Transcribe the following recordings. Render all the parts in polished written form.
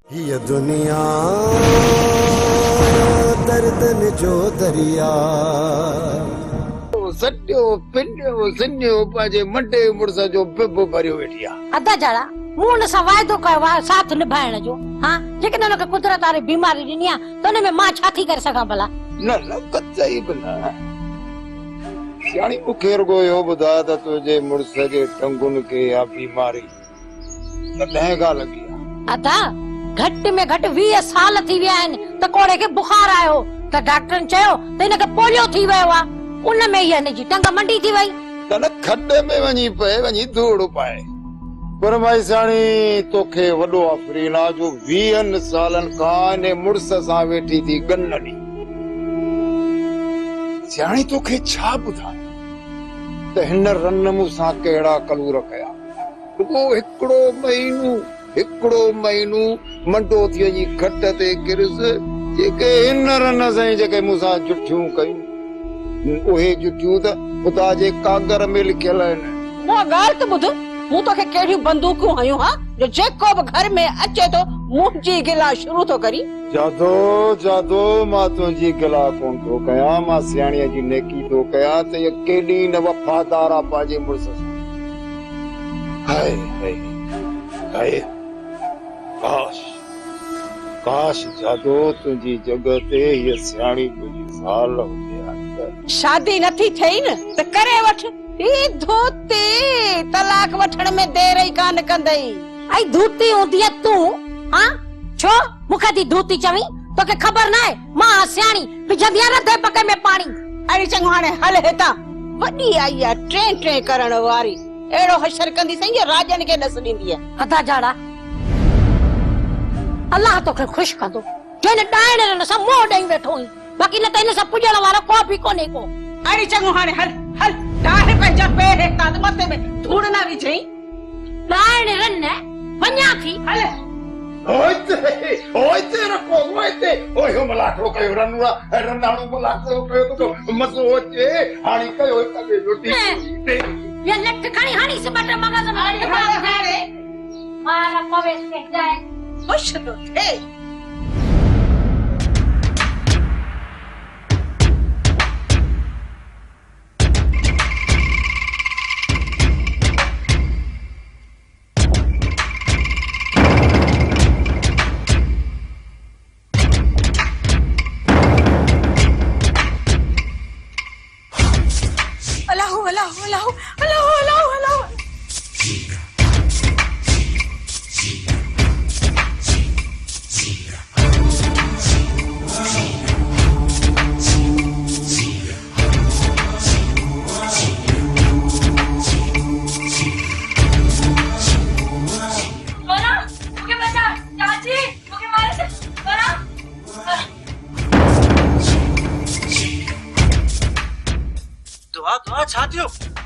ये दुनिया दर्दन जो दरिया सटियो पिंडियो सिन्यो पाजे मंडे मुड़स जो बिब भरियो वेठी आ अदा जड़ा मूं न सा वायदो कयो वा साथ निभाइण जो हां जेके न के कुदरत वारी बीमारी ॾिनी आ त उन में मां छा थी करे सघां भला न कच्चाई बना यानी को केर गो यो बुधा त तुझे मुड़स जे टंगुन के या बीमारी न लहगा लगी अदा घट में घट 20 साल थी विया आहिनि त कोड़े के बुखार आयो त डॉक्टरन चयो त इनके पोलियो थी वियो आ उन में ही हिन जी टंग मंडी थी वई त न खड्डे में वञी पए वञी धूड़ पाए पर भाई साणी तोखे वडो अफरीना जो 20 सालन खां ने मुड़स सां वेठी थी गन्नड़ी सियाणी तोखे छा बुधा त हिन रन मूंसां कहिड़ा कलूर कया वो हिकड़ो महीनो मंडो थी वञी खट ते किरस जेके हिन रन सां जेके मूंसां जुठियूं कयूं उहे जुठियूं त खुदा जे कागर में लिखियल आहिनि वो ॻाल्हि त ॿुध मूं तोखे कहिड़ियूं बंदूकूं हयूं हा जो जेको बि घर में अचे तो मुंहिंजी गिला शुरू तो करी जादो मां तुंहिंजी गिला कोन थो कयां मां सियाणीअ जी नेकी थो कयां त इहा केॾी न वफ़ादार आहे पंहिंजे मुड़स सां हाय हाय हाय काश जादो तुंहिंजी जॻह ते हीअ सियाणी तुंहिंजी ज़ाल हुजे शादी नथी थई न त करे वठ ई धोती तलाक वठण में देर ई कान कंदई आई धूती हूंदी तू हां छो मुखे दी धूती चवी तोके खबर ना है मां सियाणी पिजंदिया न थे पके में पानी अड़ी चंगो हाणे हल हेता वडी आई आ ट्रे करण वारी एड़ो हशर कंदी सही राजन के दस दींदी है अदा जाड़ा अल्लाह तोखे खुश कंदो जने डायण न सब मोह ॾेई वेठो ही बाकी न त इन सब पुजण वाला को भी कोने को अड़ी चंगो हाणे हल डाहे पंहिंजा पैर हेता त मथे में धूड़ ना विझई डायण रन वञा थी हल ओइते रखो ओयो मलाठो कयो रनाणो मलाठो कयो तो मसो अचे हाणी कयो तबे रोटी ये लट खणी हाणी से बट मगज में हाणे मारा पवेस के जाए खुश तो थे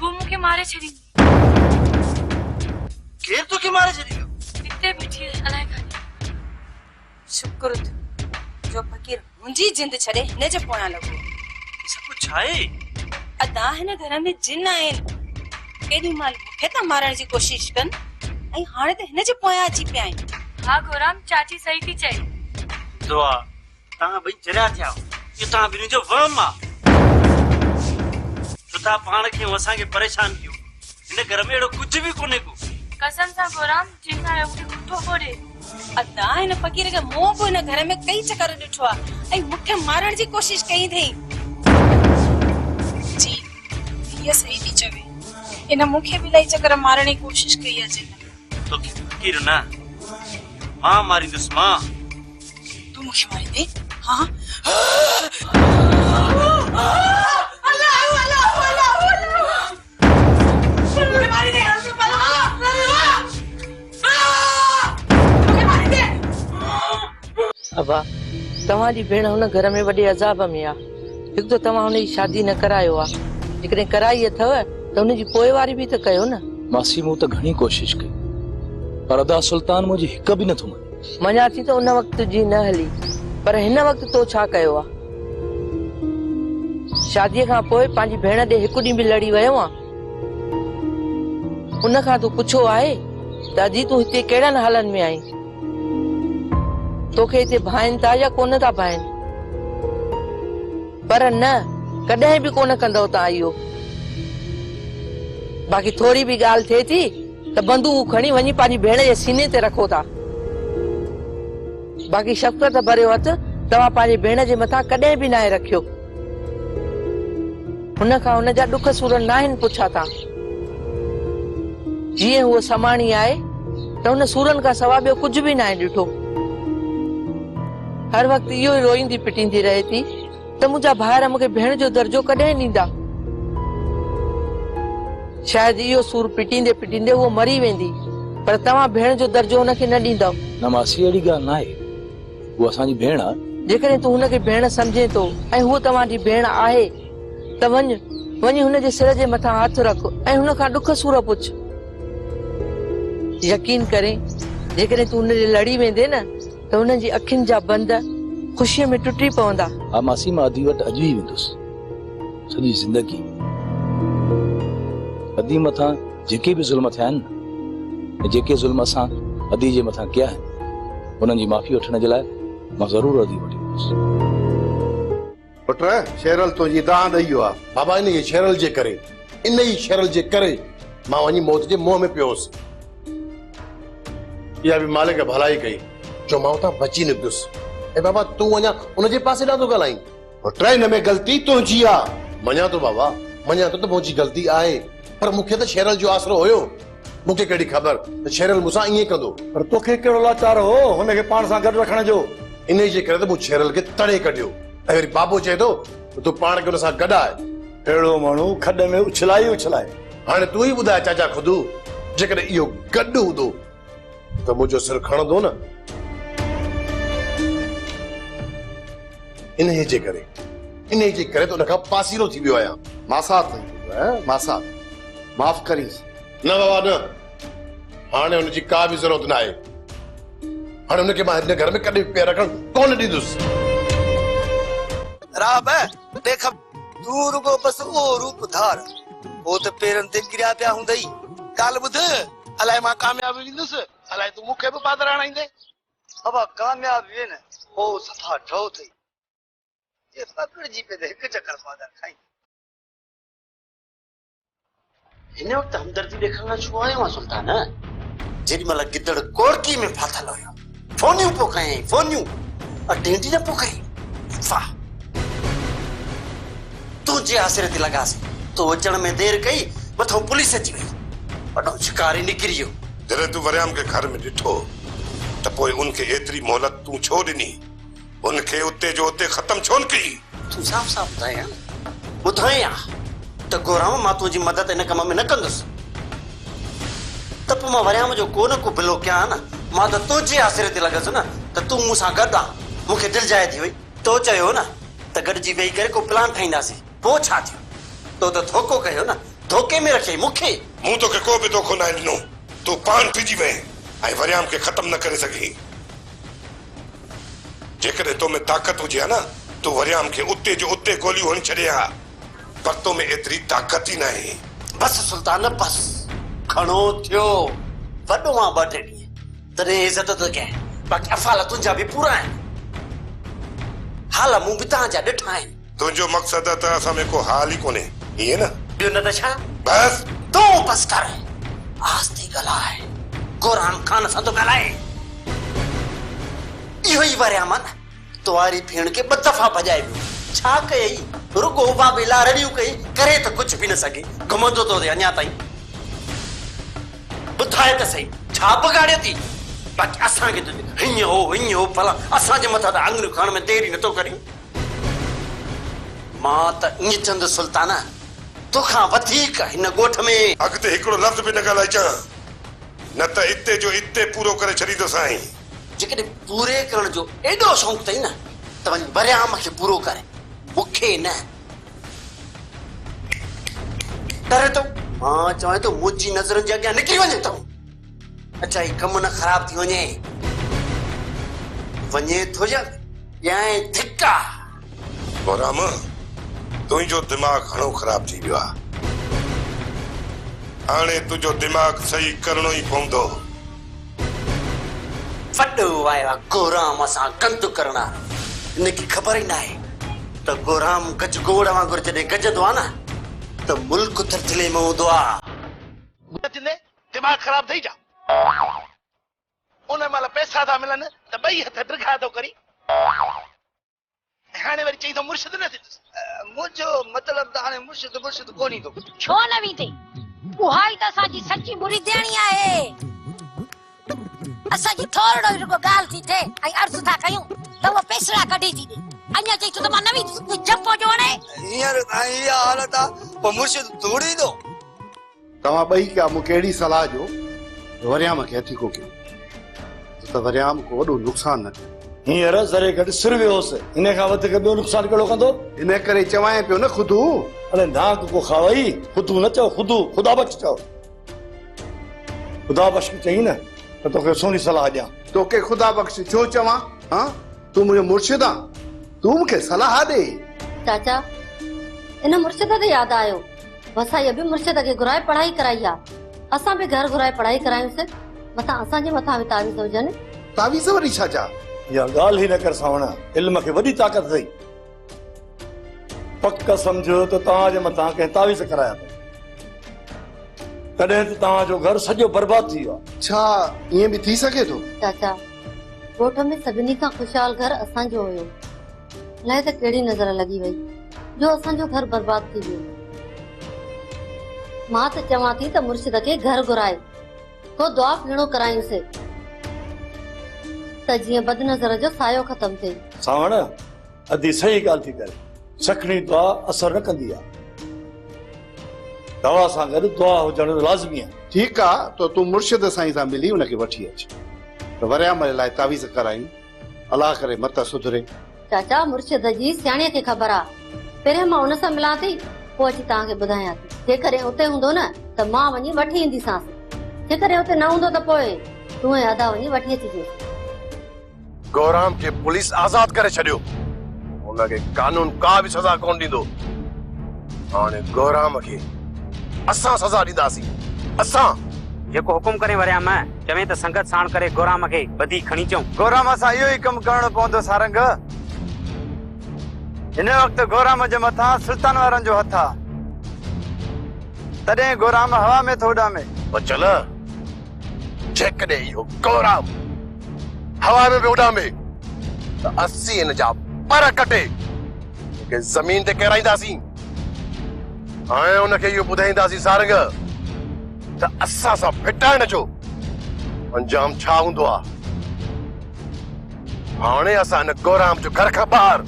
वो मुके मारे छड़ी केर तो के मारे छड़ी इतने बैठी हलाए खानी शुक्र जो फकीर मुंजी जिंद छड़े ने जे पोया लगो सब कुछ छाए अदा है न घर में जिन आए केडी माल मुखे त मारण जी कोशिश कन आई हाणे त हिन जे पोया अची पिया आहिनि हाँ गोराम चाची सही थी चई दुआ ता भई जरिया थिया ये ता बिनु जो वम आ ता पाण के वसा के परेशान कियो इन घर में एड़ो कुछ भी कोने को कसम सा गोराम जिना है उठो उठो बोले अदा इन फकीर के मोह को इन घर में कई चक्कर ॾिठो आ ऐं मुखे मारण जी कोशिश कई थई जी ये सही थी चवे इन मुखे भी लई चक्कर मारण की कोशिश कई है जिन तो फकीर ना मां मारी दस मां तू मुखे मारी दे हां अबा तव्हांजी भेण हुन घर में वॾे अज़ाब में आ हिकु त तव्हां हुनजी शादी न करायो आ जेकॾहिं कराई अथव त हुनजी पोइवारी बि त कयो न मासी मूं त घणी कोशिश कई पर अदा सुल्तान मुंहिंजी हिकु बि नथो मञा थी त उन वक़्त जी न हली पर हिन वक़्त तो छा कयो आ शादीअ खां पोइ पंहिंजी भेण ॾे हिकु ॾींहुं बि लड़ी वियो आ उन खां तूं पुछो आहे त अजी तूं हिते कहिड़नि हालनि में आई तोखे हिते भाइनि था या कोन था भाइनि, पर न कॾहिं बि कोन कंदव तव्हां इहो। बाक़ी थोरी बि ॻाल्हि थिए थी त बंदूक खणी वञी पंहिंजी भेण जे सीने ते रखो था। बाक़ी शफ़क़त भरियो हथ तव्हां पंहिंजी भेण जे मथां कॾहिं बि न आहे रखियो। हुन खां हुन जा ॾुख सूर न आहिनि पुछा था। जीअं हूअ समाणी आहे त हुन सूरनि खां सवाइ ॿियो कुझु बि न आहे ॾिठो। हर वक़्तु इहो ई रोईंदी पिटींदी रहे थी त मुंहिंजा भाइर मूंखे भेण जो दर्जो कॾहिं ॾींदा। शायदि इहो सूर पिटींदे पिटींदे उहो मरी वेंदी, पर तव्हां भेण जो दर्जो हुनखे न ॾींदव। न मासी अहिड़ी ॻाल्हि न आहे, उहा असांजी भेण आहे। जेकॾहिं तूं हुनखे भेण सम्झे थो ऐं हूअ तव्हांजी भेण आहे त वञी हुनजे सिर जे मथां हथ रख ऐं हुन खां ॾुख सूर पुछ। यकीन करे जेकॾहिं तूं हुनजे लड़ी वेंदे न त हुननि जी अखियुनि जा बंद ख़ुशीअ में टुटी पवंदा। हा मासी, मां अदी वटि अॼु ई वेंदुसि। सॼी ज़िंदगी अदी मथां जेके बि ज़ुल्म थिया आहिनि न, जेके ज़ुल्म असां अदी जे मथां कया आहिनि, उन्हनि जी माफ़ी वठण जे लाइ मां ज़रूरु अदी वठी वेंदुसि। पुट शेरल तुंहिंजी दांद इहो आहे। बाबा इन ई शेरल जे करे, इन ई शेरल जे करे मां वञी मौत जे मुंहं में पियोसि। इहा बि मालिक भलाई कई जो मां उतां बची निकितुसि। ऐं बाबा तूं अञा उनजे पासे ॾाढो ॻाल्हाई। पुट हिन में ग़लती तुंहिंजी आहे। मञा थो बाबा, मञा थो त मुंहिंजी ग़लती आहे, पर मूंखे त शेरल जो आसरो हुयो। मूंखे कहिड़ी ख़बर त शेरल मूंसां ईअं कंदो। पर तोखे कहिड़ो लाचार हो हुनखे पाण सां गॾु रखण जो? इन जे करे त मूं शेरल खे तड़े कढियो। ऐं वरी बाबो चए थो तूं पाण खे हुन सां गॾु आहे। अहिड़ो माण्हू खॾ में उछलाए उछलाए। हाणे तूं ई ॿुधाए चाचा खुदू, जेकॾहिं इहो गॾु हूंदो त मुंहिंजो सिर खणंदो न। इन जे करे त उनखां पासीरो थी वियो आहियां। मासात मासात माफ़ करीस। न बाबा न, हाणे हुनजी का बि ज़रूरत न आहे। हाणे हुनखे मां हिन घर में कॾहिं पैर रखण कोन ॾींदुसि। राब देख तू रुगो बस वो रूप धार, वो तो पेरन ते गिरिया पिया हुंदई। काल बुध अलाए मां कामयाब विंदुसि, अलाए तू मूंखे बि पादर आणाईंदे। अब कामयाब वे न ओ सफा ठो थई। ये पकड़जी पे हिक चक्कर पादर खाई। हिन वक्त हमदर्दी ॾेखण छो आयो सुल्तान? जेडी मल गिदड़ कोड़की में फाथल हुयो, फोनियूं पो कयई, फोनियूं अटेंडी न पो कई। वाह तुझे आसिरे ते लगास तो अचण में देर कई, मथो पुलिस अची वई, वॾो शिकारी निकिरी वियो। जॾहिं तूं वरियाम खे घर में ॾिठो त पोइ उनखे एतिरी मोहलत तूं छो ॾिनी? उनखे उते जो उते ख़तम छो न कई? तूं साफ़ साफ़ ॿुधाया ॿुधाया त गोराम मां तुंहिंजी मदद इन कम में न कंदुसि। त पोइ मां वरियाम जो को न को बिलो कयां न। मां त तुंहिंजे आसिरे ते लॻसि न त तूं मूंसां गॾु आहे। मूंखे दिलि जाए थी वई। तो चयो न त गॾिजी वेही करे को प्लान ठाहींदासीं। पोइ छा थियो? तो त धोखो कयो न, धोखे में रखियई मूंखे। मूं तोखे को बि धोखो न ॾिनो। तूं पाण पिजी वएं ऐं वरियाम खे ख़तम न करे सघी। जेकॾहिं तो में ताक़त हुजे हा न, तूं वरियाम खे उते जो उते गोलियूं हणी छॾे हा, पर तो में एतिरी ताक़त ई न आहे। बस सुल्तान बस, घणो थियो। वॾो मां 2 टे ॾींहं तॾहिं इज़त थो कयां। बाक़ी अफ़ाल तुंहिंजा बि पूरा आहिनि, हाल मूं बि तव्हांजा ॾिठा आहिनि। तुंहिंजो मक़सद त असां में को हाल ई कोन्हे, ईअं न? ॿियो न त छा? बस तूं बस कर, आस्ते ॻाल्हाए। गोराम खान सां थो ॻाल्हाए। इहो ई वरियाम न तुआरी भेण खे 2 दफ़ा भॼाए वियो। छा कयई? रुगो बाबे लारड़ियूं कई, करे त कुझु बि न सघे। घुमंदो तो अञा ताईं। ॿुधाए त सही, छा बगाड़ियो थी? बाक़ी असांखे त हीअं हो भला असांजे मथां त आङुरियूं खणण में देरी नथो करी। मां त ईअं चंद सुल्तान तोखां वधीक हिन ॻोठ में अॻिते हिकिड़ो लफ़्ज़ बि न ॻाल्हाइजां, न त इते जो इते पूरो करे छॾींदुसि। आहीं जेकॾहिं पूरे करण जो एॾो शौक़ु अथई न त वञी वरियाम खे पूरो करे, मूंखे न। डरे तो मां चवां थो मुंहिंजी नज़रनि जे अॻियां निकिरी वञे थो। अच्छा ही कमु न ख़राब थी वञे थो या धिका? गोराम तुंहिंजो दिमाग़ घणो ख़राब थी वियो आहे। हाणे तुंहिंजो दिमाग़ सही करणो ई पवंदो। वॾो आया गोराम सां गंद करणा इनखे ख़बर ई न आहे त गोराम गज गोड़ वांगुरु जॾहिं गजंदो आहे न त मुल्क थरथले में हूंदो आहे। दिमाग़ ख़राब थी जा उन महिल पैसा था मिलनि त ॿई हथ ड्रिघा थो करी हाणे वरी चई थो मुर्शिद न थी मुंहिंजो मतिलबु त हाणे मुर्शिद कोन ईंदो। छो न वीते उहा ई त असांजी सची बुरी देणी आहे। असांजी थोरो रुगो ॻाल्हि थी थिए ऐं अर्ज़ था कयूं त उहा पेसड़ा कढी थी ॾे। अञा चई थो त मां नवी जंपो जो वणे हींअर इहा हालत आहे पोइ मुर्शिद थोड़ी ईंदो। तव्हां ॿई कया मूंखे अहिड़ी सलाह ॾियो वरियाम खे हथी कोकियो त वरियाम को वॾो नुक़सानु न थिए। हींअर ज़रे घटि सिर वियोसि इन खां वधीक ॿियो नुक़सानु कहिड़ो कंदो। इन करे चवां पियो न खुदू अरे नाक को खावई खुदू न चओ खुदू खुदा बख्श चओ। खुदा बख्श चई न त तोखे सुहिणी सलाह ॾियां। तोखे खुदा बख़्श छो चवां? हाँ तूं मुंहिंजो मुर्शिद आहे तूं मूंखे सलाह ॾे। चाचा इन मुर्शिद ते यादि आयो वसाई बि मुर्शिद खे घुराए पढ़ाई कराई आहे। असां बि घर घुराए पढ़ाई करायूंसीं मथां असांजे मथां बि तावीज़ हुजनि। तावीज़ वरी छा चा? इहा ॻाल्हि ई न कर सावण इल्म खे वॾी ताक़त अथई। पक सम्झो त तव्हांजे मथां कंहिं तावीज़ कराया अथई तॾहिं त तव्हांजो घर सॼो बर्बाद थी वियो आहे। छा ईअं बि थी सघे थो? चाचा ॻोठ में सभिनी खां ख़ुशहाल घर असांजो हुयो अलाए त कहिड़ी नज़र लॻी वई जो असांजो घर बर्बाद थी वियो। मां त चवां थी त मुर्शिद खे घर घुराए को दुआ पीणो करायूंसीं त जीअं बदनज़र जो सायो ख़तम थिए। सावण अधी सही ॻाल्हि थी करे सखणी दुआ असर न कंदी आहे। दवा सां गॾु दुआ हुजण लाज़मी आहे। ठीकु आहे त तूं मुर्शिद साईं सां मिली उनखे वठी अच त वरियाम लाइ तावीज़ करायूं अलाह करे मत सुधरे। चाचा मुर्शिद जी सियाणीअ खे ख़बर आहे पहिरियों मां उन सां मिलां थी पोइ अची तव्हांखे ॿुधायां थी। जेकॾहिं उते हूंदो न त मां वञी वठी ईंदीसांसि जेकॾहिं उते न हूंदो त पोइ तूं ऐं अदा वञी वठी अचिजो। गोराम खे पुलिस आज़ाद करे छॾियो उनखे कानून का बि सज़ा कोन ॾींदो। हाणे गोराम खे असां सज़ा ॾींदासीं। असां जेको हुकुम करे वरियाम चवे त संगत साण करे गोराम खे बदी खणी अचूं। गोराम सां इहो ई कमु करणो पवंदो सारंग। हिन वक़्तु गोराम जे मथां सुल्तान वारनि जो हथ आहे तॾहिं गोराम हवा में थो उॾामे। चल जेकॾहिं इहो गोराम हवा में बि उॾामे त असीं हिन जा पर कटे ज़मीन ते किराईंदासीं। हाणे उनखे इहो ॿुधाईंदासीं सारंग त असां सां फिटाइण जो अंजाम छा हूंदो आहे। हाणे असां हिन गोराम जो घर खां ॿाहिरि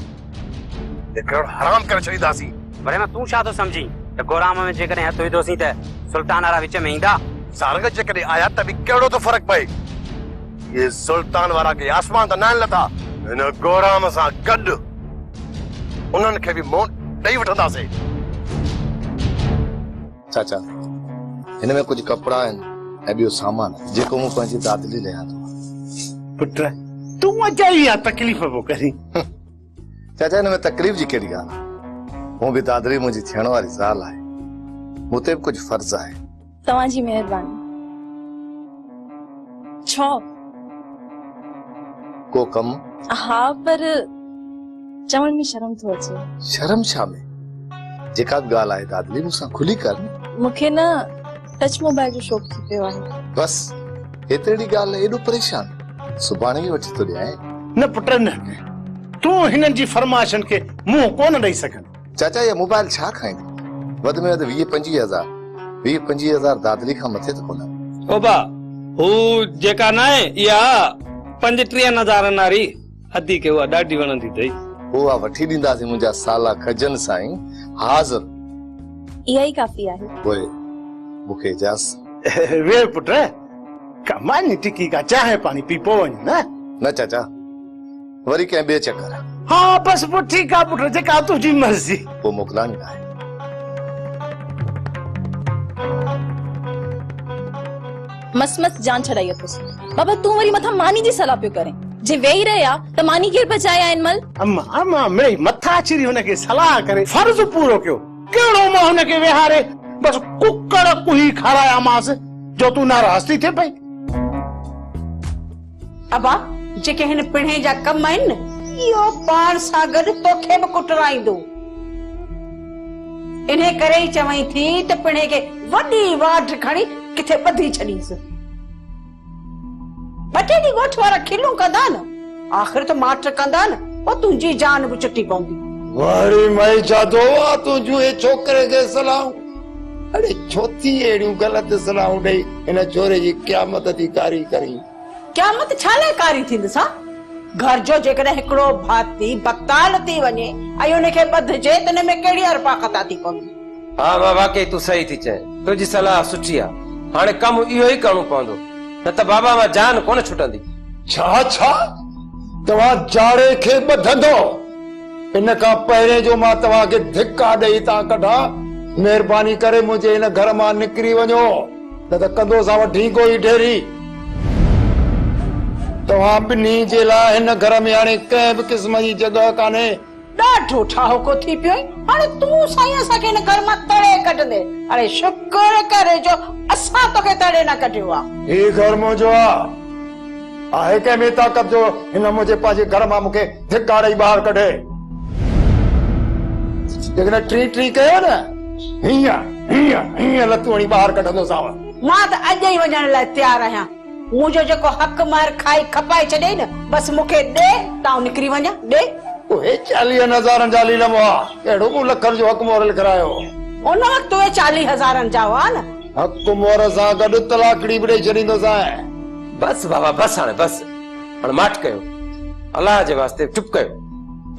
निकिरणु हराम करे छॾींदासीं। वरियाम तूं छा थो सम्झी त गोराम में जेकॾहिं हथ विधोसीं त सुल्तान वारा विच में ईंदा? सारंग जेकॾहिं आया त बि कहिड़ो थो फ़र्क़ु पए। ये सुल्तान वारा के आसमान त न आहिनि लथा हिन गोराम सां गॾु उन्हनि खे बि मोन ॾेई वठंदासीं। चाचा हिन में कुछ कपड़ा आहिनि ऐं ॿियो सामान जेको मूं पंहिंजी दादली लिया थो। पुट तूं अजाई आहे तकलीफ़ पियो करी। चाचा हिन में तकलीफ़ जी कहिड़ी ॻाल्हि आहे? मूं बि दादरी मुंहिंजी थियण वारी ज़ाल आहे मूं ते बि कुझु फर्ज़ आहे। तव्हांजी महिरबानी। छो को कम? हाँ पर चवण में शर्म थो अचे। शर्म छा में? जेका बि ॻाल्हि आहे दादली मूंसां खुली कर। मूंखे न टच मोबाइल जो शौक़ थी पियो आहे। बस एतिरी ॻाल्हि एॾो परेशान सुभाणे ई वठी थो ॾियां। न पुट न तूं हिननि जी फरमाइशनि खे मुंहुं कोन ॾेई सघनि। चाचा इहा मोबाइल छा खाईंदी? वधि में वधि 20-25 हज़ार 20-25 हज़ार दादली खां मथे त कोन। ओ बा हू जेका न आहे इहा 35 हज़ार नारी अदी के उहा ॾाढी वणंदी अथई। उहा वठी ॾींदासीं मुंहिंजा साला खजन साईं हाज़िर। इहा ई काफ़ी आहे। पोइ मूंखे इजाज़त। वे पुट कमानी टिकी का चाहे पानी पी पो वञ न चाचा वरी कंहिं ॿिए चक्कर। हाँ बस पोइ ठीकु आहे पुट जेका तुंहिंजी मर्ज़ी। पोइ मोकिलानी आहे। मस मस जान छड़ाई अथसि। बाबा तूं वरी मथां मानी जी सलाह पियो करे जे वेही रहिया त मानी केर बचाया इन मल। अम्मा मिड़ई मथा अची हुनखे सलाह करे फर्ज़ पूरो कयो। कहिड़ो मां हुनखे विहारे बस कुकड़ कुही खारायामांसि जो तूं नाराज़ थी थिए पई। अबा जेके हिन पिणे जा कम आहिनि इहो पाण सां गॾु तोखे बि कुटराईंदो। इन्हे करे ई चवई थी त पिणे खे वॾी वाट खणी किथे ॿधी छॾीसि। ॿ टे ॾींहं ॻोठ वारा खिलूं कंदा न, आख़िर त माठ कंदा न, पोइ तुंहिंजी जान बि चुटी पवंदी। वरी मई जादो तुंहिंजूं ए छोकिरे खे सलाहूं, अरे छोती अहिड़ियूं ग़लति सलाहूं ॾेई हिन छोरे जी क़यामत थी कारी करी। क़यामत छा लाइ कारी थींदसा? घर जो जेकॾहिं हिकिड़ो भाती बताल थी वञे ऐं उनखे ॿधजे त हिन में कहिड़ी अरपाकता थी पवंदी? हाँ मां वाकई तूं सही थी चए, तुंहिंजी सलाह सुठी आहे। हाणे कम इहो ई करणो पवंदो, न त बाबा मां जान कोन छुटंदी। छा छा तव्हां जाड़े खे ॿधंदो? इन खां पहिरें जो मां तव्हांखे धिका ॾेई था कढां, महिरबानी करे मुंहिंजे हिन घर मां निकिरी वञो, न त कंदोसां वठी कोई ढेरी। तव्हां ॿिन्ही जे लाइ हिन घर में हाणे कंहिं बि क़िस्म जी जॻह कान्हे। ॾाढो ठाहको थी पियो हाणे तूं साईं असांखे हिन घर मां तड़े कढंदे। अरे शुक्र करे जो असां तोखे तड़े न कढियो आहे। ही घर मुंहिंजो आहे कंहिं में ताक़त जो हिन मुंहिंजे पंहिंजे घर मां मूंखे धिका ॾेई ॿाहिरि कढे। जेकॾहिं टी कयो न हीअं हीअं हीअं लतूं हणी ॿाहिरि कढंदोसांव। मां त अॼु ई वञण लाइ तयारु आहियां। मुंहिंजो जेको हक़ मार खाई खपाए छॾे न, बसि मूंखे ॾे तां निकिरी वञा। ॾे उहे 40,000 जा लीलम हुआ, अहिड़ो मूं लखनि जो हक़ मोहर लिखायो। उन वक़्तु उहे 40,000 जा हुआ न। हक़ मोहर सां गॾु तलाकड़ी बि ॾेई छॾींदोसांइ। बस बाबा बस, हाणे बस, हाणे माठ कयो, अलाह जे वास्ते चुप कयो।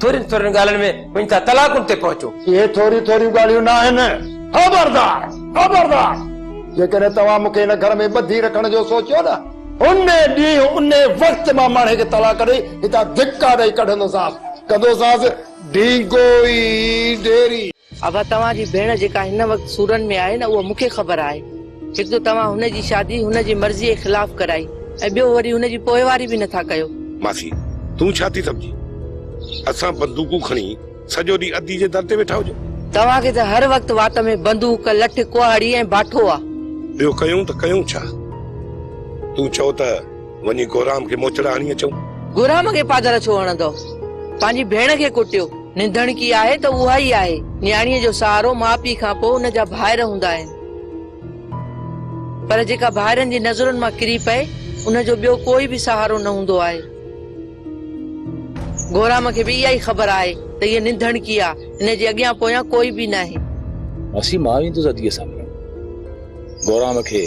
थोरी थोरी ॻाल्हियुनि में वञी था तलाकुनि ते पहुचो। इहे थोरी थोरी ॻाल्हियूं न आहिनि। ख़बरदार ख़बरदार, जेकॾहिं तव्हां मूंखे हिन घर में ॿधी रखण जो सोचियो न, उन ॾींहुं उन वक़्तु मां माणे खे तलाक ॾेई हितां धिका ॾेई कढंदोसांसि, कंदोसांसि ढींगो ई ढेरी। अब तव्हांजी भेण जेका हिन वक़्तु सूरन में आहे न, उहा मूंखे ख़बर आहे। हिकु त तव्हां हुनजी शादी हुनजी मर्ज़ी जे ख़िलाफ़ कराई, ऐं ॿियो वरी हुनजी पोइवारी बि नथा कयो। मासी तूं छा थी सम्झी? असां बंदूकूं खणी सॼो ॾींहुं अदी जे दर ते वेठा हुजो। तव्हांखे त हर वक़्तु वात में बंदूक लठ कुहाड़ी ऐं बाठो आहे। ॿियो कयूं त कयूं छा? तूं चओ त वञी गोराम खे मोचड़ा हणी अचूं। गुराम खे पादर छो हणंदो? पंहिंजी भेण खे कुटियो, निंधण की आहे त उहा ई आहे। न्याणीअ जो सहारो माउ पीउ खां पोइ हुन जा भाइर हूंदा आहिनि, पर जेका भाइरनि जी नज़रुनि मां किरी पए उनजो ॿियो कोई बि सहारो न हूंदो आहे। गोराम खे बि इहा ई ख़बर आहे त हीअ निंधण की आहे, हिन जे अॻियां पोयां कोई बि न आहे। असीं मां ईंदुसि अदीअ सां मिलण, गोराम खे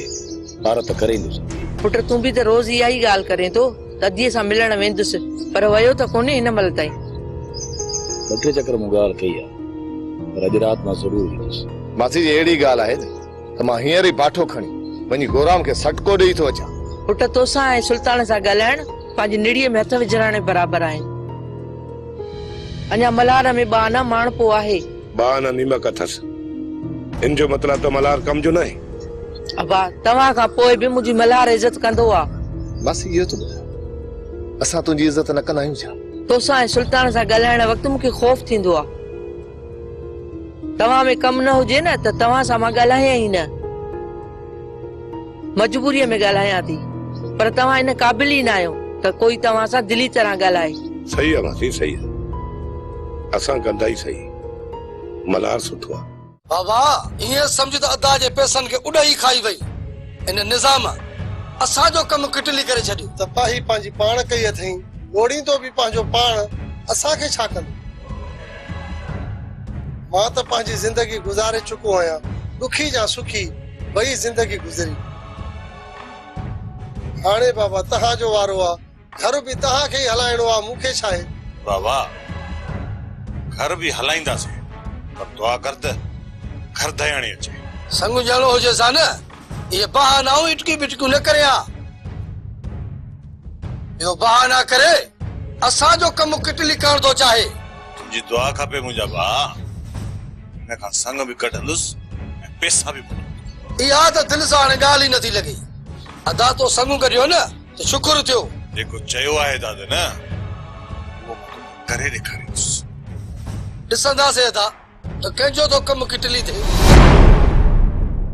पार त करे ईंदुसि। पुट तूं बि त रोज़ इहा ई ॻाल्हि करे थो त अदीअ सां मिलण वेंदुसि, पर वयो त कोन्हे हिन महिल ताईं। 2-3 चकर मूं ॻाल्हि कई आहे, पर अॼु राति मां ज़रूरु ईंदुसि। मासी जी अहिड़ी ॻाल्हि आहे त मां हींअर ई बाठो खणी वञी गोराम खे सटको ॾेई थो अचां। पुट तोसां ऐं सुल्तान सां ॻाल्हाइण पंहिंजी निड़ीअ में हथ विझण बराबरि आहिनि। अञा मल्हार में बाना माणपो आहे। बाना नीमक अथसि, इन जो मतिलबु त मल्हार कम जो न आहे। अबा तव्हां खां पोइ बि मुंहिंजी मल्हार इज़त कंदो आहे। मासी इहो त असां तुंहिंजी इज़त न कंदा आहियूं छा? तोसां ऐं सुल्तान सां ॻाल्हाइण वक़्तु मूंखे ख़ौफ़ थींदो आहे। तव्हां में कमु न हुजे न त तव्हां सां मां ॻाल्हायां ई न, मजबूरीअ में ॻाल्हायां थी, पर तव्हां इन क़ाबिल ई न आहियो त कोई तव्हां सां दिली तरह ॻाल्हाए। सही आहे मासी, सही आहे, असां कंदा ई सही। मल्हार सुठो आहे। बाबा ईअं सम्झ त अदा जे पैसनि खे उॾाई खाई वई इन निज़ाम असांजो कमु किटली करे छॾियो। त पाही पंहिंजी पाण कई अथई, ॻोड़ींदो बि पंहिंजो पाण, असांखे छा कंदो? मां त पंहिंजी ज़िंदगी गुज़ारे चुको आहियां, ॾुखी जा सुखी ॿई ज़िंदगी गुज़री। हाणे बाबा तव्हांजो वारो आहे, घर बि तव्हांखे ई हलाइणो आहे, मूंखे छा आहे? बाबा घर बि हलाईंदासीं, पर दुआ कर त घर दयाणी अचे। संग ॼाणो हुजे सा न, ये बहानाऊं इटकी बिटकियूं न करिया। यो बहाना करे असांजो कमु किटली करण थो चाहे। तुंहिंजी दुआ खपे मुंहिंजा भाउ, हिन खां संग बि कढंदुसि ऐं पैसा बि मोटंदुसि। इहा त दिलि सां हाणे ॻाल्हि ई नथी लॻे। अदा तो संग करियो न त शुक्र थियो। जेको चयो आहे दादा न, उहो करे ॾेखारींदुसि। ॾिसंदासीं अदा त कंहिंजो तो कमु किटली थिए।